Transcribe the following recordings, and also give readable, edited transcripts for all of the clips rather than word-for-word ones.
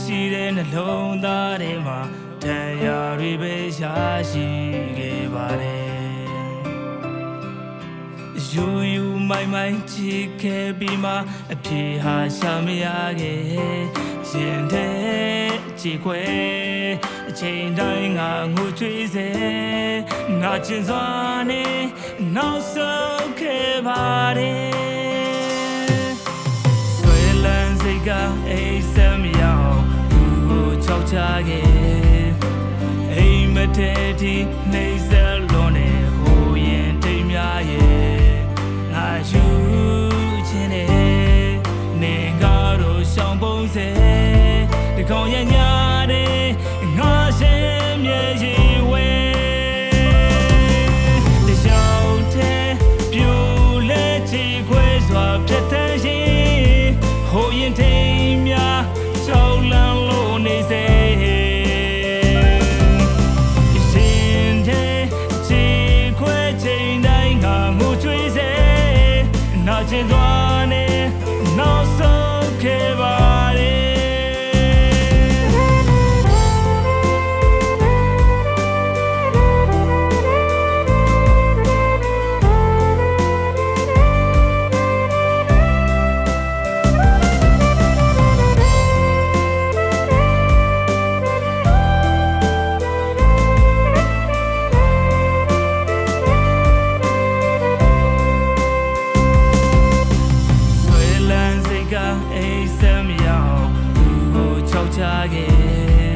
ရှိတဲ့နှလုံးသားထဲမှာတရားတွေပဲရရှိခဲ့ပါတယ်ယူယူမိုင်မိုင်ချစ်ခဲ့ပြီးမှအပြေဟာရှာမရခဲ့ရင်တဲ့ချစ်ခွဲအချိန်တိုင်းငါငိုကြွေးစေငါချင်စွာနဲ့နောက်ဆုံးခဲ့ပါတယ်ဆွေလန်းစိတ်ကအိမ်ဆက်မရအောင်ဘူးကိုချောက်ချခဲ့အိမ်မထဲတီနေစလုံးနဲ့ဟိုရင်တိမ်များရဲ့ငါယူချင်တယ်နေကတော့ရှောင်းပုံးစေတကောင်ရညာတဲ့ငါရှင်မြေကြီးဝဲတချောင်းတဲ့ပြူလဲချီခွဲစွာပြတ်တဲ့ရင်ဟိုရင်ထိမ်များချောင်းလန်းလို့နေစေချင်စွာနဲ့နောက်ဆုံးခဲ့ပါတယ်အိမ်ဆက်မရအောင်ဘူးကိုချောက်ချခဲ့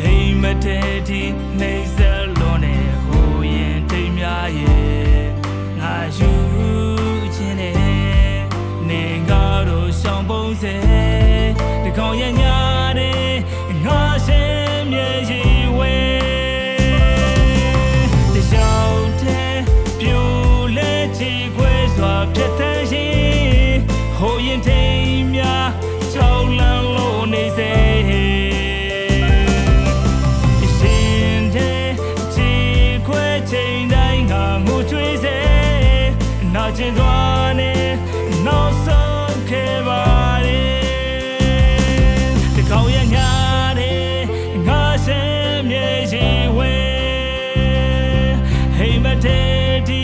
အိမ်မထဲတီနေစလုံးနဲ့ဟိုရင်ထိမ်များရဲ့ငါယူချင်တယ်နေကတော့ရှောင်းပုံးစေတကောင်ရညာတဲ့ငါရှင်မြေကြီးဝဲတချောင်းတဲ့ပြူလဲချီခွဲစွာပြတ်တဲ့ရင်ဟိုရင်ထိမ်များချောင်းလန်းလို့နေစေရှင်တဲ့ချီခွဲချိန်တိုင်းငါငိုကြွေးစေနာကျင်စွာနဲ့နောက်ဆုံးခဲ့ပါတယ်တကောင်ရညာတဲ့ငါရှင်မြေကြီးဝဲဟိမ်မထဲတီ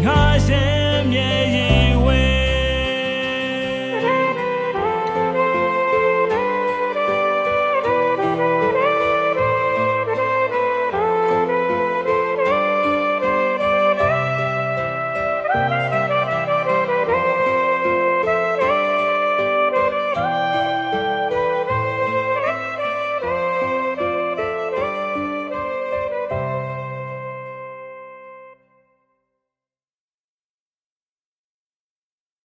ငါရှင်